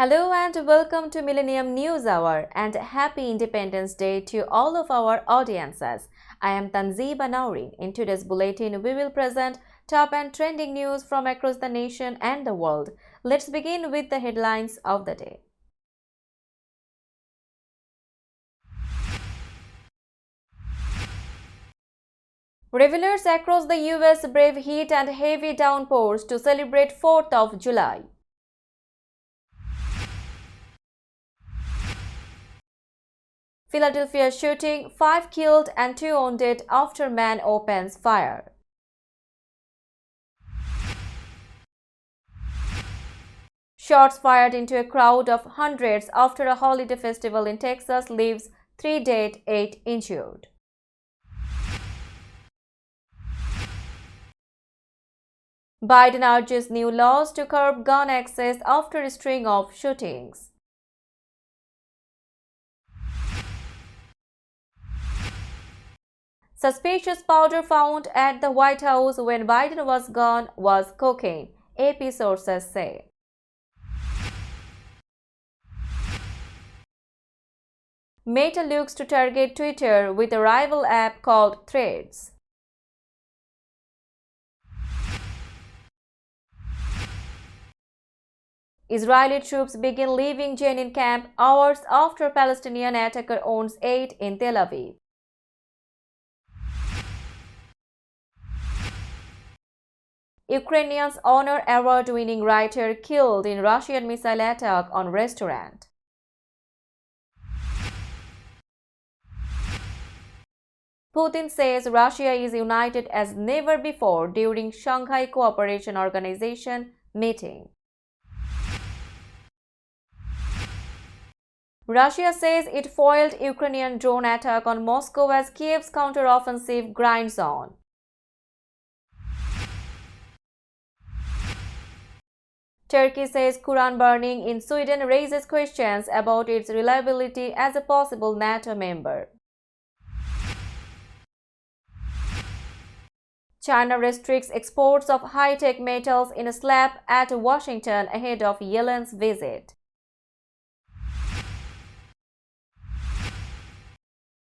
Hello and welcome to Millennium News Hour and happy Independence Day to all of our audiences. I am Tanzeeba Nauri. In today's bulletin, we will present top and trending news from across the nation and the world. Let's begin with the headlines of the day. Revelers across the US brave heat and heavy downpours to celebrate 4th of July. Philadelphia shooting, 5 killed and 2 wounded after man opens fire. Shots fired into a crowd of hundreds after a holiday festival in Texas leaves 3 dead, 8 injured. Biden urges new laws to curb gun access after a string of shootings. Suspicious powder found at the White House when Biden was gone was cocaine, AP sources say. Meta looks to target Twitter with a rival app called Threads. Israeli troops begin leaving Jenin camp hours after Palestinian attacker owns 8 in Tel Aviv. Ukrainians honor award-winning writer killed in Russian missile attack on restaurant. Putin says Russia is united as never before during Shanghai Cooperation Organization meeting. Russia says it foiled Ukrainian drone attack on Moscow as Kiev's counteroffensive grinds on. Turkey says Quran burning in Sweden raises questions about its reliability as a possible NATO member. China restricts exports of high-tech metals in a slap at Washington ahead of Yellen's visit.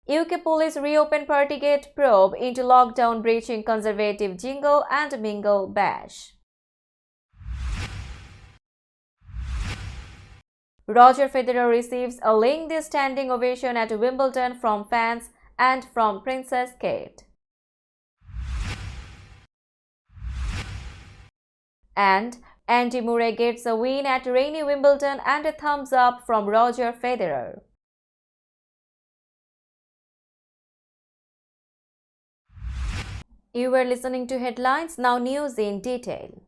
UK police reopen Partygate probe into lockdown breaching conservative jingle and mingle bash. Roger Federer receives a lengthy standing ovation at Wimbledon from fans and from Princess Kate. And Andy Murray gets a win at rainy Wimbledon and a thumbs up from Roger Federer. You were listening to headlines, now news in detail.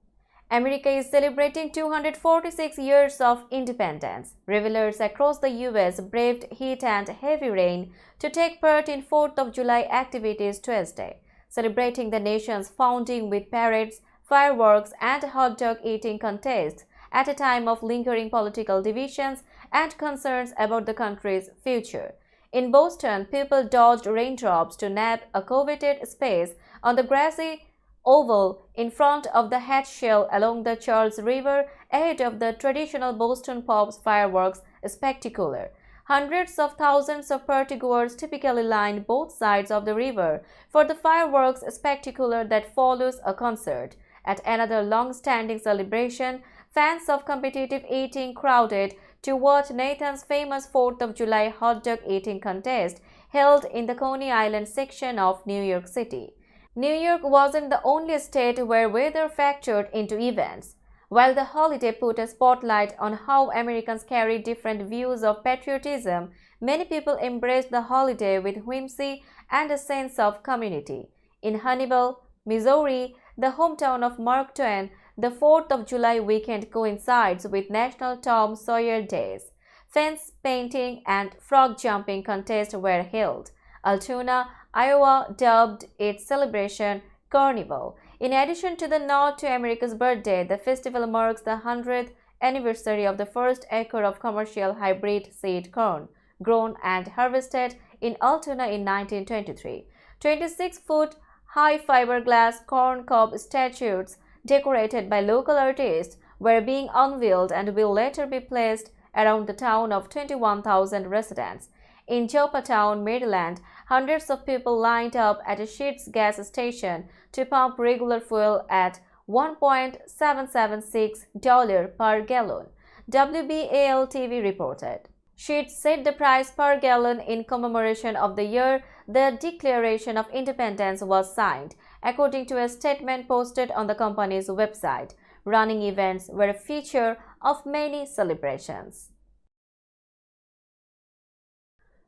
America is celebrating 246 years of independence. Revelers across the US braved heat and heavy rain to take part in 4th of July activities Tuesday, celebrating the nation's founding with parades, fireworks, and hot dog eating contests at a time of lingering political divisions and concerns about the country's future. In Boston, people dodged raindrops to nab a coveted space on the grassy oval in front of the Hatch Shell along the Charles River ahead of the traditional Boston Pops fireworks spectacular. Hundreds of thousands of partygoers typically line both sides of the river for the fireworks spectacular that follows a concert. At another long-standing celebration, fans of competitive eating crowded to watch Nathan's famous 4th of July hot dog eating contest held in the Coney Island section of New York City. New York wasn't the only state where weather factored into events. While the holiday put a spotlight on how Americans carry different views of patriotism, many people embraced the holiday with whimsy and a sense of community. In Hannibal, Missouri, the hometown of Mark Twain, the 4th of July weekend coincides with National Tom Sawyer Days. Fence painting and frog jumping contests were held. Altoona, Iowa dubbed its celebration Carnival. In addition to the nod to America's birthday, the festival marks the 100th anniversary of the first acre of commercial hybrid seed corn, grown and harvested in Altoona in 1923. 26-foot high fiberglass corn cob statues decorated by local artists were being unveiled and will later be placed around the town of 21,000 residents. In Joppatown, Maryland, hundreds of people lined up at a Sheetz gas station to pump regular fuel at $1.776 per gallon, WBAL-TV reported. Sheetz set the price per gallon in commemoration of the year the Declaration of Independence was signed, according to a statement posted on the company's website. Running events were a feature of many celebrations.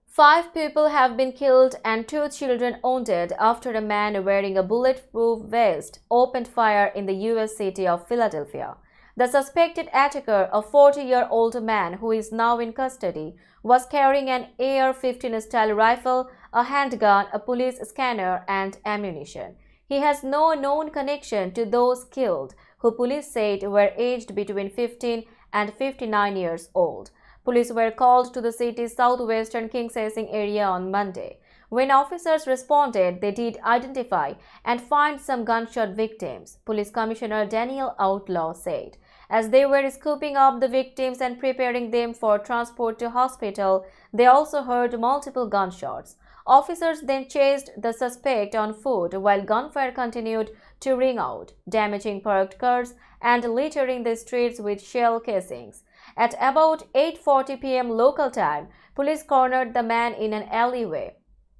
5 people have been killed and 2 children wounded after a man wearing a bulletproof vest opened fire in the U.S. city of Philadelphia. The suspected attacker, a 40-year-old man who is now in custody, was carrying an AR-15 style rifle, a handgun, a police scanner, and ammunition. He has no known connection to those killed, who police said were aged between 15 and 59 years old. Police were called to the city's southwestern Kingsasing area on Monday. When officers responded, they did identify and find some gunshot victims, Police Commissioner Daniel Outlaw said. As they were scooping up the victims and preparing them for transport to hospital, they also heard multiple gunshots. Officers then chased the suspect on foot while gunfire continued to ring out, damaging parked cars and littering the streets with shell casings. At about 8:40 p.m. local time, police cornered the man in an alleyway.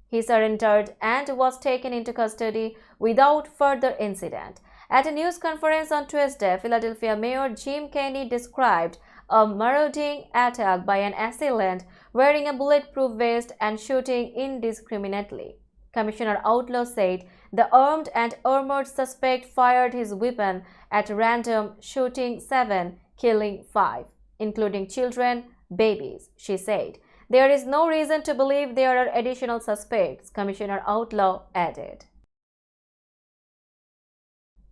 He surrendered and was taken into custody without further incident. At a news conference on Tuesday, Philadelphia Mayor Jim Kenney described a marauding attack by an assailant wearing a bulletproof vest and shooting indiscriminately. Commissioner Outlaw said the armed and armored suspect fired his weapon at random, shooting 7, killing 5, including children, babies, she said. There is no reason to believe there are additional suspects, Commissioner Outlaw added.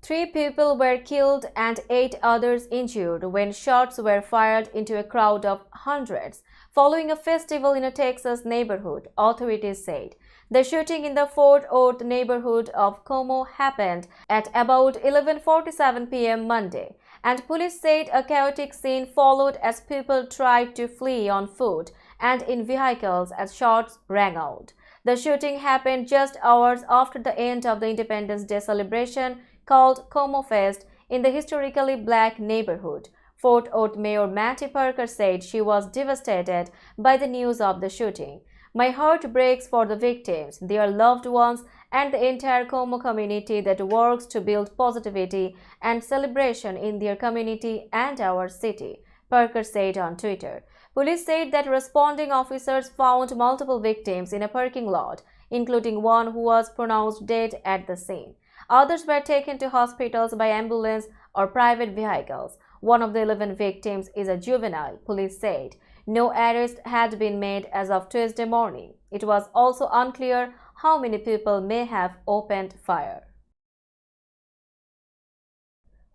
3 people were killed and 8 others injured when shots were fired into a crowd of hundreds following a festival in a Texas neighborhood, authorities said. The shooting in the Fort Worth neighborhood of Como happened at about 11:47 p.m. Monday, and police said a chaotic scene followed as people tried to flee on foot and in vehicles as shots rang out. The shooting happened just hours after the end of the Independence Day celebration called Como Fest in the historically black neighborhood. Fort Worth Mayor Mattie Parker said she was devastated by the news of the shooting. My heart breaks for the victims, their loved ones, and the entire Como community that works to build positivity and celebration in their community and our city, Parker said on Twitter. Police said that responding officers found multiple victims in a parking lot, including one who was pronounced dead at the scene. Others were taken to hospitals by ambulance or private vehicles. One of the 11 victims is a juvenile, police said. No arrest had been made as of Tuesday morning. It was also unclear how many people may have opened fire.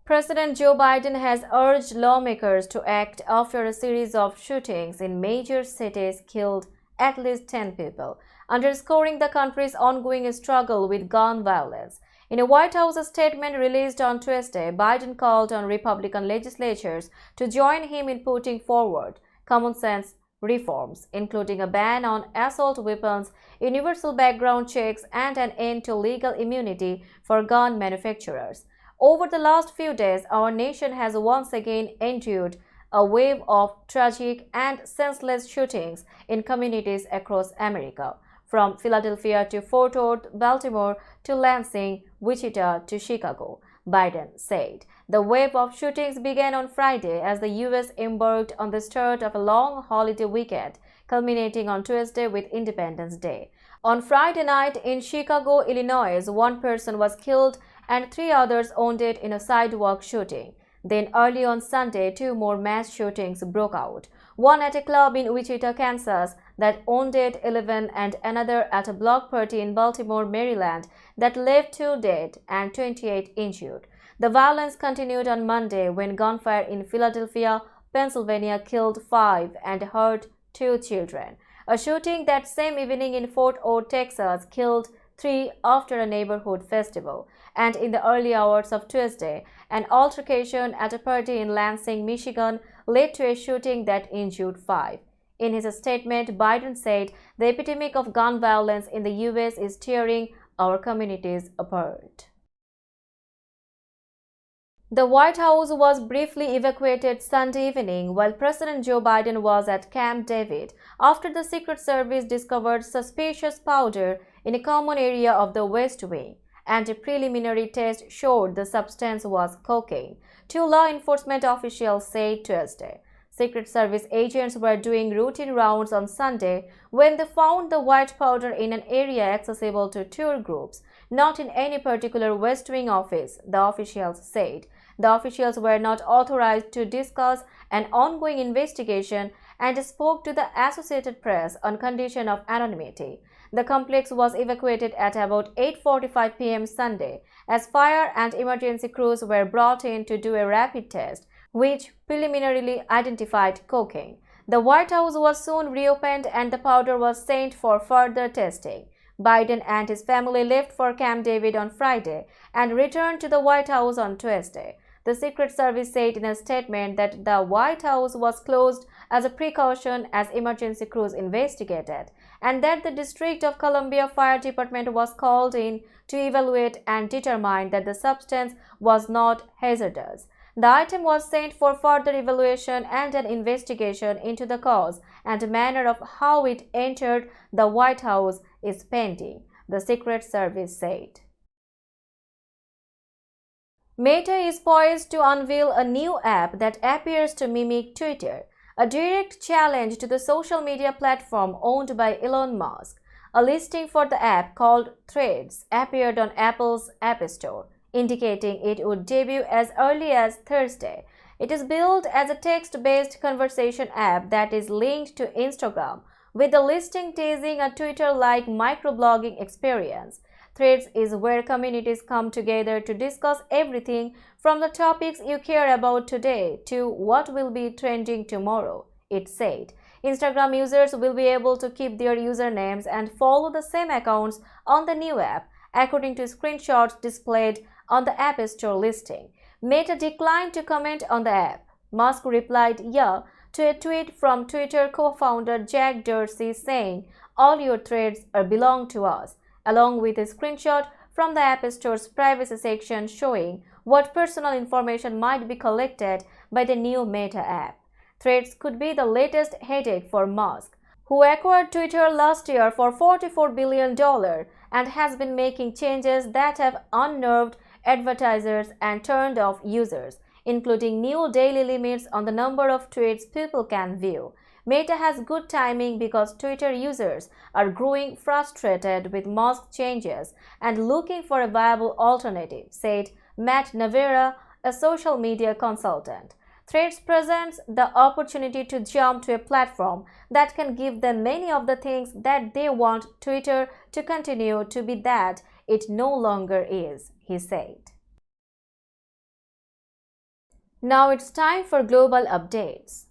President Joe Biden has urged lawmakers to act after a series of shootings in major cities killed at least 10 people, underscoring the country's ongoing struggle with gun violence. In a White House statement released on Tuesday, Biden called on Republican legislatures to join him in putting forward common-sense reforms, including a ban on assault weapons, universal background checks, and an end to legal immunity for gun manufacturers. Over the last few days, our nation has once again endured a wave of tragic and senseless shootings in communities across America, from Philadelphia to Fort Worth, Baltimore to Lansing, Wichita to Chicago, Biden said. The wave of shootings began on Friday as the U.S. embarked on the start of a long holiday weekend, culminating on Tuesday with Independence Day. On Friday night in Chicago, Illinois, 1 person was killed and 3 others wounded in a sidewalk shooting. Then early on Sunday, 2 more mass shootings broke out, one at a club in Wichita, Kansas that wounded 11 and another at a block party in Baltimore, Maryland that left 2 dead and 28 injured. The violence continued on Monday when gunfire in Philadelphia, Pennsylvania killed 5 and hurt 2 children. A shooting that same evening in Fort Worth, Texas killed 3 after a neighborhood festival. And in the early hours of Tuesday, an altercation at a party in Lansing, Michigan led to a shooting that injured 5. In his statement, Biden said the epidemic of gun violence in the U.S. is tearing our communities apart. The White House was briefly evacuated Sunday evening while President Joe Biden was at Camp David after the Secret Service discovered suspicious powder in a common area of the West Wing, and a preliminary test showed the substance was cocaine, two law enforcement officials said Tuesday. Secret Service agents were doing routine rounds on Sunday when they found the white powder in an area accessible to tour groups, not in any particular West Wing office, the officials said. The officials were not authorized to discuss an ongoing investigation and spoke to the Associated Press on condition of anonymity. The complex was evacuated at about 8:45 p.m. Sunday as fire and emergency crews were brought in to do a rapid test, which preliminarily identified cocaine. The White House was soon reopened and the powder was sent for further testing. Biden and his family left for Camp David on Friday and returned to the White House on Tuesday. The Secret Service said in a statement that the White House was closed as a precaution as emergency crews investigated, and that the District of Columbia Fire Department was called in to evaluate and determine that the substance was not hazardous. The item was sent for further evaluation, and an investigation into the cause and manner of how it entered the White House is pending, the Secret Service said. Meta is poised to unveil a new app that appears to mimic Twitter, a direct challenge to the social media platform owned by Elon Musk. A listing for the app called Threads appeared on Apple's App Store, indicating it would debut as early as Thursday. It is billed as a text-based conversation app that is linked to Instagram, with the listing teasing a Twitter-like microblogging experience. Threads is where communities come together to discuss everything from the topics you care about today to what will be trending tomorrow, it said. Instagram users will be able to keep their usernames and follow the same accounts on the new app, according to screenshots displayed on the App Store listing. Meta declined to comment on the app. Musk replied "yeah" to a tweet from Twitter co-founder Jack Dorsey saying, "All your threads belong to us," along with a screenshot from the App Store's privacy section showing what personal information might be collected by the new Meta app. Threads could be the latest headache for Musk, who acquired Twitter last year for $44 billion and has been making changes that have unnerved advertisers and turned off users, including new daily limits on the number of tweets people can view. Meta has good timing because Twitter users are growing frustrated with Musk changes and looking for a viable alternative, said Matt Navarra, a social media consultant. Threads presents the opportunity to jump to a platform that can give them many of the things that they want Twitter to continue to be that it no longer is, he said. Now it's time for global updates.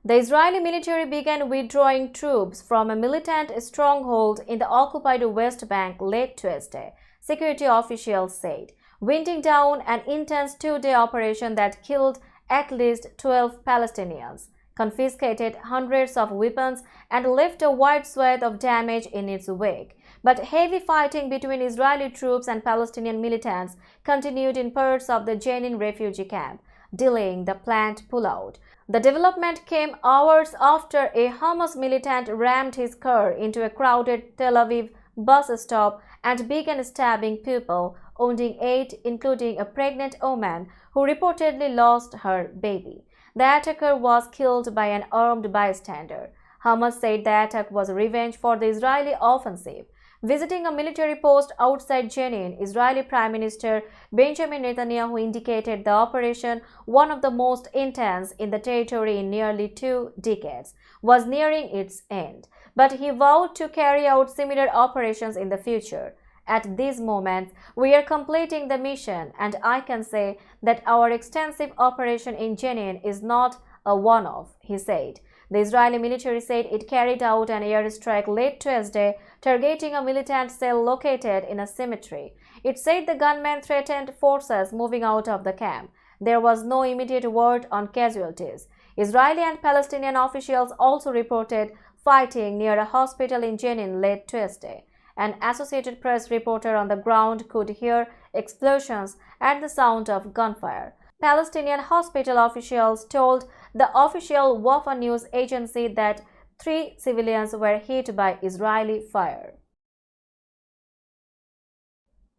The Israeli military began withdrawing troops from a militant stronghold in the occupied West Bank late Tuesday, security officials said, winding down an intense two-day operation that killed at least 12 Palestinians, confiscated hundreds of weapons, and left a wide swath of damage in its wake. But heavy fighting between Israeli troops and Palestinian militants continued in parts of the Jenin refugee camp, delaying the planned pullout. The development came hours after a Hamas militant rammed his car into a crowded Tel Aviv bus stop and began stabbing people, wounding 8, including a pregnant woman who reportedly lost her baby. The attacker was killed by an armed bystander. Hamas said the attack was revenge for the Israeli offensive. Visiting a military post outside Jenin, Israeli Prime Minister Benjamin Netanyahu indicated the operation, one of the most intense in the territory in nearly 2 decades, was nearing its end. But he vowed to carry out similar operations in the future. At this moment, we are completing the mission, and I can say that our extensive operation in Jenin is not a one-off, he said. The Israeli military said it carried out an airstrike late Tuesday, targeting a militant cell located in a cemetery. It said the gunmen threatened forces moving out of the camp. There was no immediate word on casualties. Israeli and Palestinian officials also reported fighting near a hospital in Jenin late Tuesday. An Associated Press reporter on the ground could hear explosions and the sound of gunfire. Palestinian hospital officials told the official Wafa news agency that 3 civilians were hit by Israeli fire.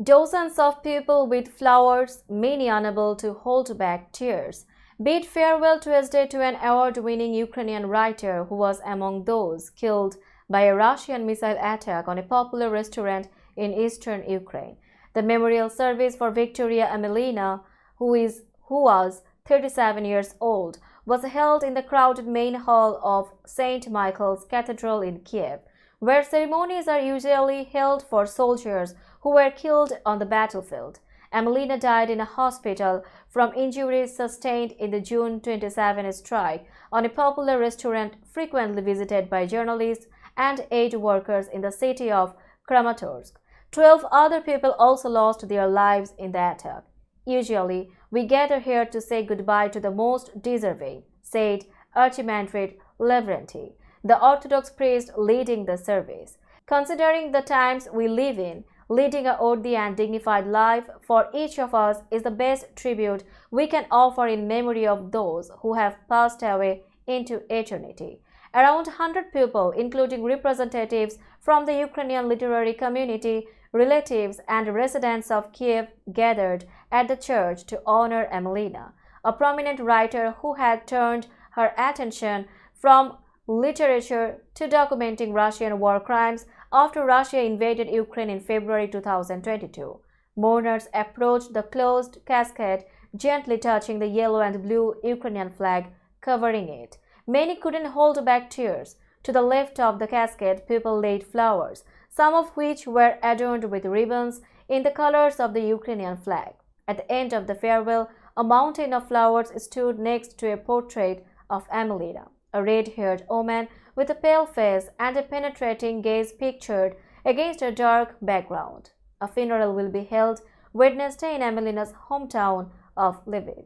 Dozens of people with flowers, many unable to hold back tears, bid farewell Tuesday to an award-winning Ukrainian writer who was among those killed by a Russian missile attack on a popular restaurant in eastern Ukraine. The memorial service for Victoria Amelina, who was 37 years old, was held in the crowded main hall of St. Michael's Cathedral in Kiev, where ceremonies are usually held for soldiers who were killed on the battlefield. Amelina died in a hospital from injuries sustained in the June 27 strike on a popular restaurant frequently visited by journalists and aid workers in the city of Kramatorsk. 12 other people also lost their lives in the attack. Usually, we gather here to say goodbye to the most deserving, said Archimandrite Lavrenti, the Orthodox priest leading the service. Considering the times we live in, leading a worthy and dignified life for each of us is the best tribute we can offer in memory of those who have passed away into eternity. Around 100 people, including representatives from the Ukrainian literary community, relatives, and residents of Kiev, gathered at the church to honor Amelina, a prominent writer who had turned her attention from literature to documenting Russian war crimes after Russia invaded Ukraine in February 2022. Mourners approached the closed casket, gently touching the yellow and blue Ukrainian flag covering it. Many couldn't hold back tears. To the left of the casket, people laid flowers, some of which were adorned with ribbons in the colors of the Ukrainian flag. At the end of the farewell, a mountain of flowers stood next to a portrait of Amelina, a red-haired woman with a pale face and a penetrating gaze pictured against a dark background. A funeral will be held Wednesday in Amelina's hometown of Lviv.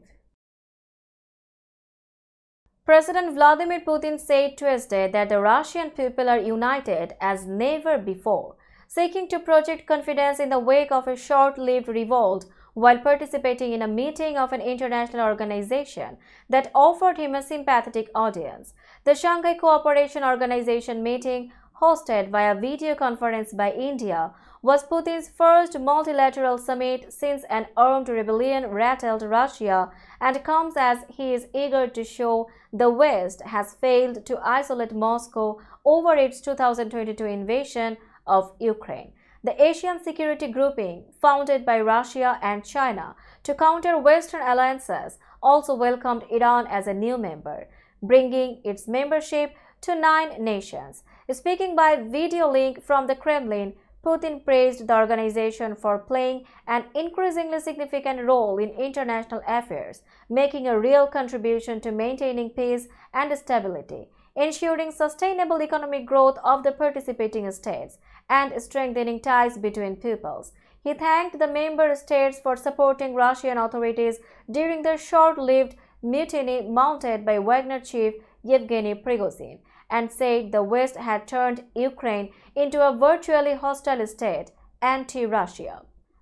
President Vladimir Putin said Tuesday that the Russian people are united as never before, seeking to project confidence in the wake of a short-lived revolt while participating in a meeting of an international organization that offered him a sympathetic audience. The Shanghai Cooperation Organization meeting, hosted via video conference by India, was Putin's first multilateral summit since an armed rebellion rattled Russia and comes as he is eager to show the West has failed to isolate Moscow over its 2022 invasion of Ukraine. The Asian security grouping, founded by Russia and China to counter Western alliances, also welcomed Iran as a new member, bringing its membership to 9 nations. Speaking by video link from the Kremlin, Putin praised the organization for playing an increasingly significant role in international affairs, making a real contribution to maintaining peace and stability, ensuring sustainable economic growth of the participating states, and strengthening ties between peoples. He thanked the member states for supporting Russian authorities during the short-lived mutiny mounted by Wagner chief Yevgeny Prigozhin, and said the West had turned Ukraine into a virtually hostile state, anti-Russia.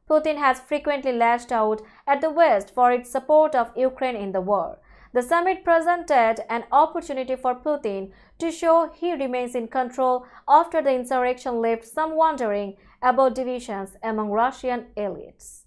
Putin has frequently lashed out at the West for its support of Ukraine in the war. The summit presented an opportunity for Putin to show he remains in control after the insurrection left some wondering about divisions among Russian elites.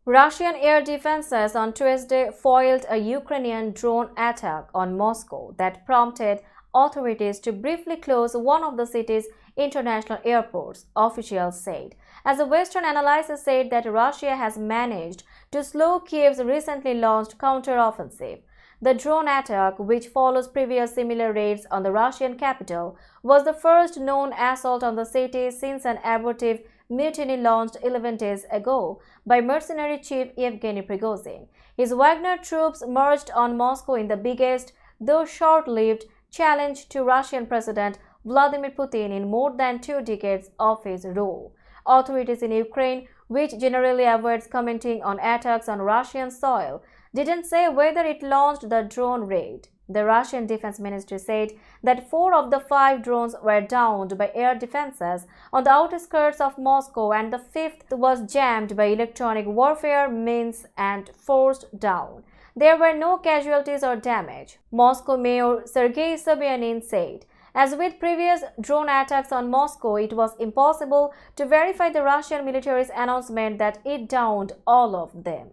Russian air defenses on Tuesday foiled a Ukrainian drone attack on Moscow that prompted authorities to briefly close one of the city's international airports, officials said, as a Western analysis said that Russia has managed to slow Kiev's recently launched counter-offensive. The drone attack, which follows previous similar raids on the Russian capital, was the first known assault on the city since an abortive mutiny launched 11 days ago by mercenary chief Yevgeny Prigozhin. His Wagner troops marched on Moscow in the biggest, though short-lived, challenge to Russian President Vladimir Putin in more than 2 decades of his rule. Authorities in Ukraine, which generally avoids commenting on attacks on Russian soil, didn't say whether it launched the drone raid. The Russian Defense Ministry said that 4 of the 5 drones were downed by air defenses on the outskirts of Moscow and the 5th was jammed by electronic warfare means and forced down. There were no casualties or damage, Moscow Mayor Sergei Sobyanin said. As with previous drone attacks on Moscow, it was impossible to verify the Russian military's announcement that it downed all of them.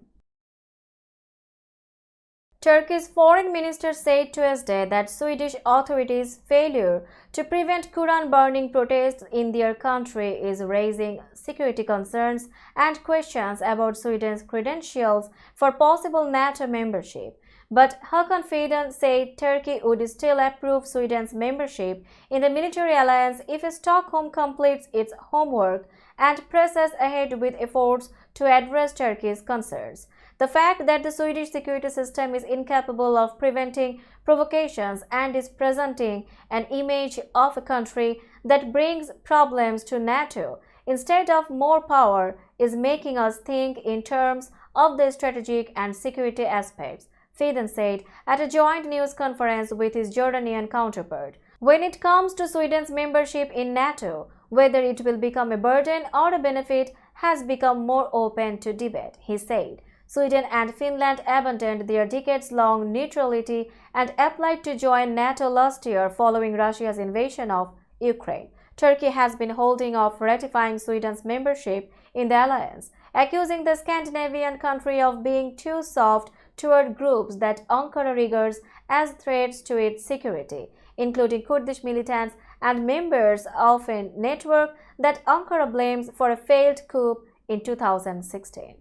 Turkey's foreign minister said Tuesday that Swedish authorities' failure to prevent Quran burning protests in their country is raising security concerns and questions about Sweden's credentials for possible NATO membership. But Hakan Fidan said Turkey would still approve Sweden's membership in the military alliance if Stockholm completes its homework and presses ahead with efforts to address Turkey's concerns. The fact that the Swedish security system is incapable of preventing provocations and is presenting an image of a country that brings problems to NATO instead of more power is making us think in terms of the strategic and security aspects, Fidan said at a joint news conference with his Jordanian counterpart. When it comes to Sweden's membership in NATO, whether it will become a burden or a benefit has become more open to debate, he said. Sweden and Finland abandoned their decades-long neutrality and applied to join NATO last year following Russia's invasion of Ukraine. Turkey has been holding off ratifying Sweden's membership in the alliance, accusing the Scandinavian country of being too soft toward groups that Ankara regards as threats to its security, including Kurdish militants and members of a network that Ankara blames for a failed coup in 2016.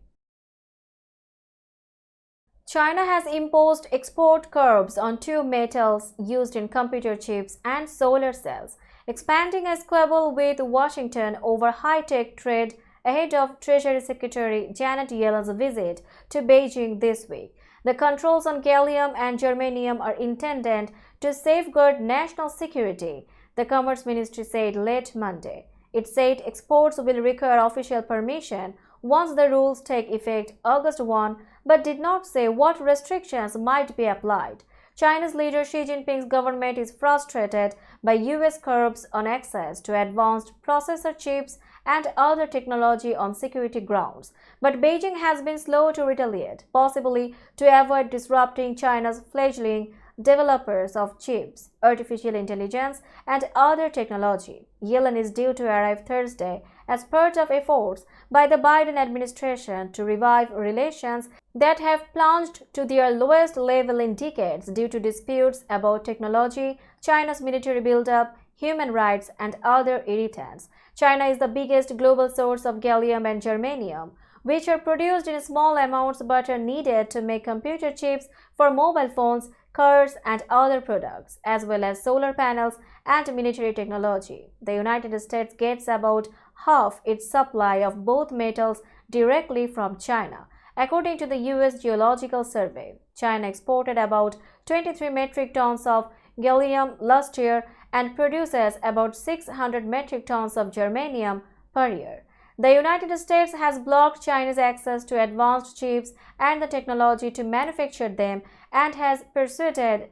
China has imposed export curbs on 2 metals used in computer chips and solar cells, expanding a squabble with Washington over high-tech trade ahead of Treasury Secretary Janet Yellen's visit to Beijing this week. The controls on gallium and germanium are intended to safeguard national security, the Commerce Ministry said late Monday. It said exports will require official permission once the rules take effect August 1, but did not say what restrictions might be applied. China's leader Xi Jinping's government is frustrated by U.S. curbs on access to advanced processor chips and other technology on security grounds. But Beijing has been slow to retaliate, possibly to avoid disrupting China's fledgling developers of chips, artificial intelligence, and other technology. Yellen is due to arrive Thursday as part of efforts by the Biden administration to revive relations that have plunged to their lowest level in decades due to disputes about technology, China's military buildup, human rights, and other irritants. China is the biggest global source of gallium and germanium, which are produced in small amounts but are needed to make computer chips for mobile phones, cars, and other products, as well as solar panels and military technology. The United States gets about half its supply of both metals directly from China. According to the U.S. Geological Survey, China exported about 23 metric tons of gallium last year and produces about 600 metric tons of germanium per year. The United States has blocked China's access to advanced chips and the technology to manufacture them and has persuaded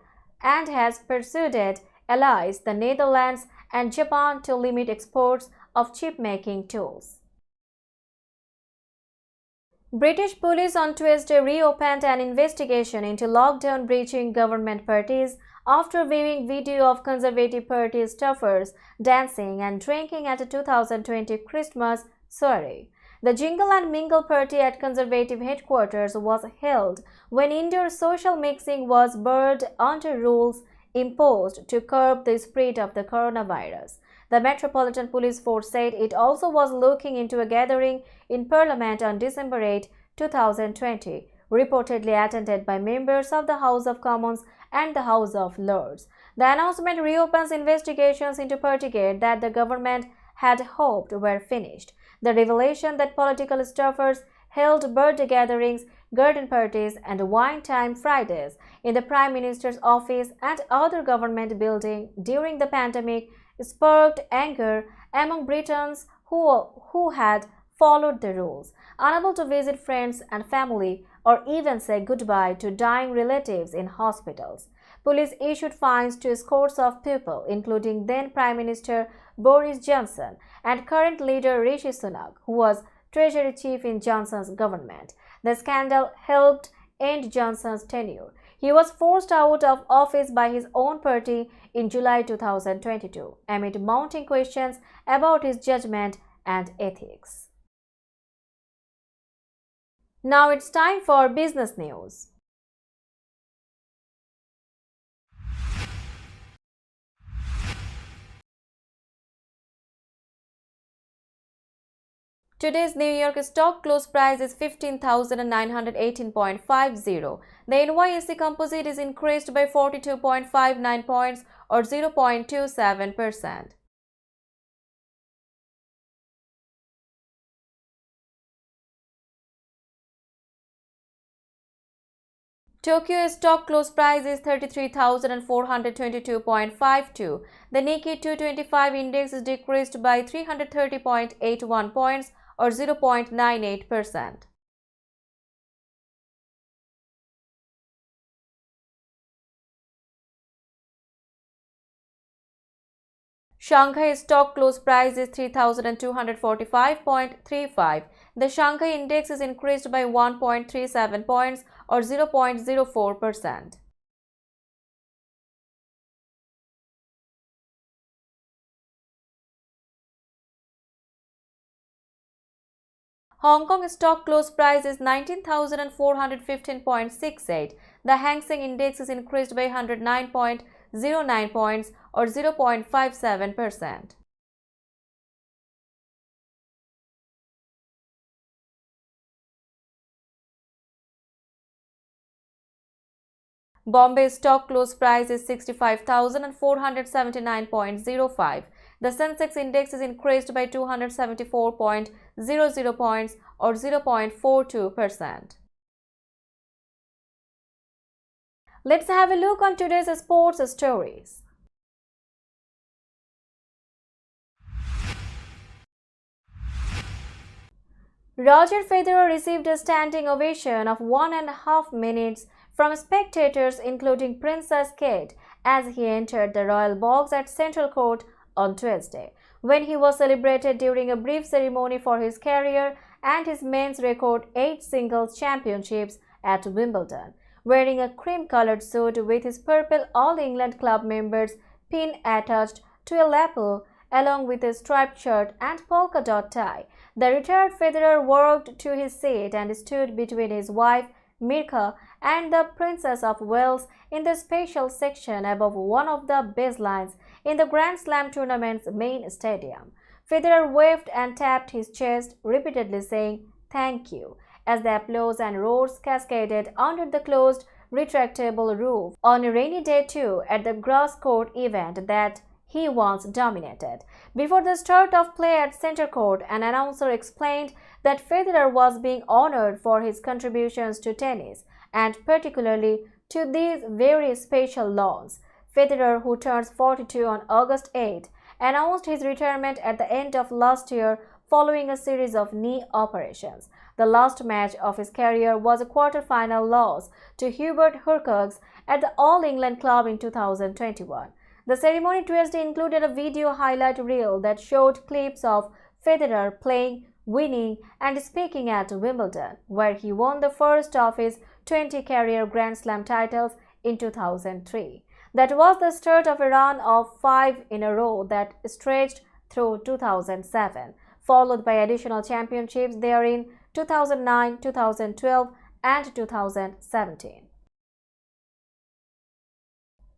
allies, the Netherlands and Japan, to limit exports of chip-making tools. British police on Tuesday reopened an investigation into lockdown-breaching government parties after viewing video of Conservative Party staffers dancing and drinking at a 2020 Christmas soiree. The Jingle and Mingle party at Conservative headquarters was held when indoor social mixing was barred under rules imposed to curb the spread of the coronavirus. The Metropolitan Police Force said it also was looking into a gathering in Parliament on December 8, 2020, reportedly attended by members of the House of Commons and the House of Lords. The announcement reopens investigations into Partygate that the government had hoped were finished. The revelation that political staffers held birthday gatherings, garden parties, and wine time Fridays in the Prime Minister's office and other government buildings during the pandemic sparked anger among Britons who had followed the rules, unable to visit friends and family or even say goodbye to dying relatives in hospitals. Police issued fines to scores of people, including then Prime Minister Boris Johnson and current leader Rishi Sunak, who was Treasury Chief in Johnson's government. The scandal helped end Johnson's tenure. He was forced out of office by his own party in July 2022, amid mounting questions about his judgment and ethics. Now it's time for business news. Today's New York stock close price is 15,918.50. The NYSE Composite is increased by 42.59 points or 0.27%. Tokyo stock close price is 33,422.52. The Nikkei 225 index is decreased by 330.81 points or 0.98%. Shanghai stock close price is 3,245.35. The Shanghai index is increased by 1.37 points or 0.04%. Hong Kong stock close price is 19,415.68. The Hang Seng index is increased by 109.09 points or 0.57%. Bombay stock close price is 65,479.05. The Sensex index is increased by 274.00 points or 0.42%. Let's have a look on today's sports stories. Roger Federer received a standing ovation of 1.5 minutes from spectators including Princess Kate as he entered the royal box at Central Court on Tuesday, when he was celebrated during a brief ceremony for his career and his men's record 8 singles championships at Wimbledon. Wearing a cream-colored suit with his purple All England Club members pin attached to a lapel, along with a striped shirt and polka dot tie, the retired Federer walked to his seat and stood between his wife Mirka and the Princess of Wales in the special section above one of the baselines in the Grand Slam tournament's main stadium. Federer waved and tapped his chest, repeatedly saying, "Thank you," as the applause and roars cascaded under the closed, retractable roof on a rainy day too at the grass court event that he once dominated. Before the start of play at Center Court, an announcer explained that Federer was being honored for his contributions to tennis, and particularly to these very special lawns. Federer, who turns 42 on August 8, announced his retirement at the end of last year following a series of knee operations. The last match of his career was a quarter-final loss to Hubert Hurkacz at the All England Club in 2021. The ceremony Tuesday included a video highlight reel that showed clips of Federer playing, winning, and speaking at Wimbledon, where he won the first of his 20 career Grand Slam titles in 2003. That was the start of a run of 5 in a row that stretched through 2007, followed by additional championships therein 2009, 2012, and 2017.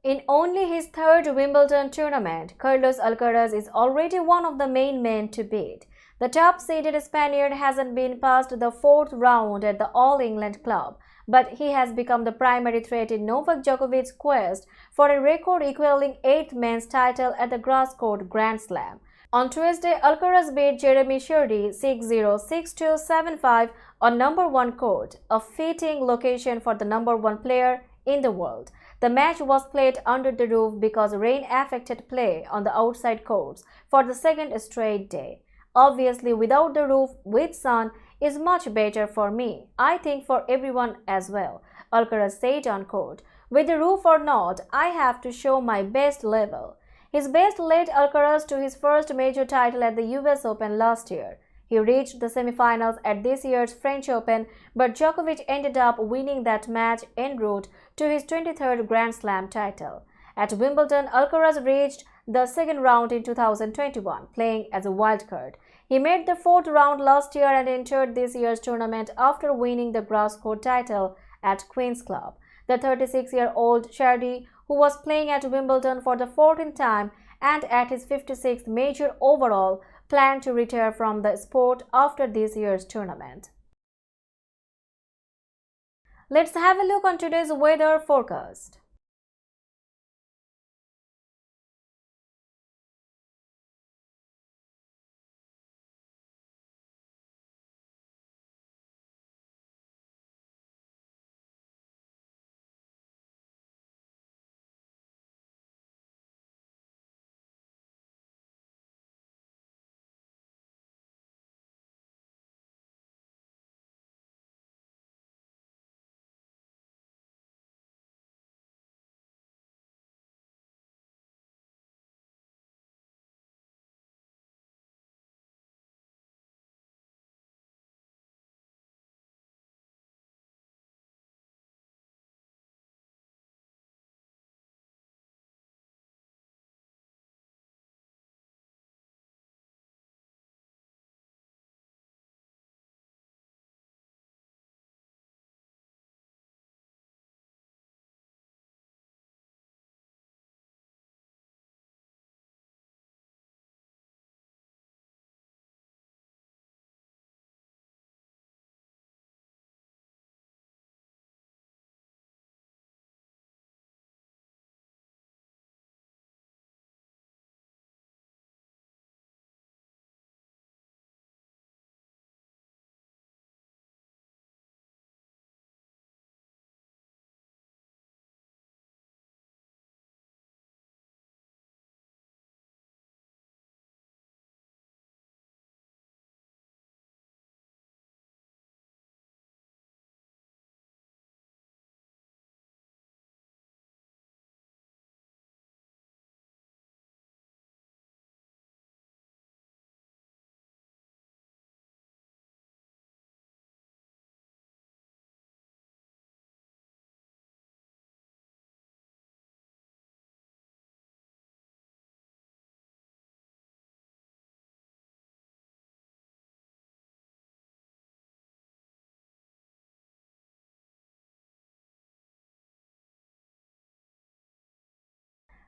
In only his third Wimbledon tournament, Carlos Alcaraz is already one of the main men to beat. The top-seeded Spaniard hasn't been past the 4th round at the All England Club, but he has become the primary threat in Novak Djokovic's quest for a record equaling 8th men's title at the grass court Grand Slam. On Tuesday, Alcaraz beat Jeremy Chardy 6-0, 6-2, 7-5 on number 1 court, a fitting location for the number 1 player in the world. The match was played under the roof because rain affected play on the outside courts for the second straight day. Obviously, without the roof, with sun, is much better for me. I think for everyone as well, Alcaraz said on court. With the roof or not, I have to show my best level. His best led Alcaraz to his first major title at the US Open last year. He reached the semifinals at this year's French Open, but Djokovic ended up winning that match en route to his 23rd Grand Slam title. At Wimbledon, Alcaraz reached the second round in 2021, playing as a wildcard. He made the fourth round last year and entered this year's tournament after winning the grass court title at Queen's Club. The 36-year-old Chardy, who was playing at Wimbledon for the 14th time and at his 56th major overall, planned to retire from the sport after this year's tournament. Let's have a look on today's weather forecast.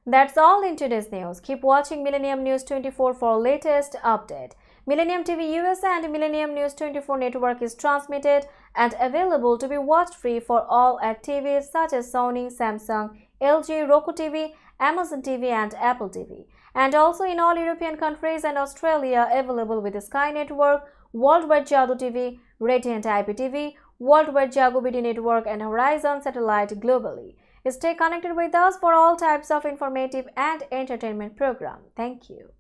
That's all in today's news. Keep watching Millennium News 24 for latest update. Millennium TV USA and Millennium News 24 network is transmitted and available to be watched free for all at TVs such as Sony, Samsung, LG, Roku TV, Amazon TV and Apple TV. And also in all European countries and Australia available with Sky Network, Worldwide Jago TV, Radiant IPTV, Worldwide Jago BD Network and Horizon Satellite globally. Stay connected with us for all types of informative and entertainment program. Thank you.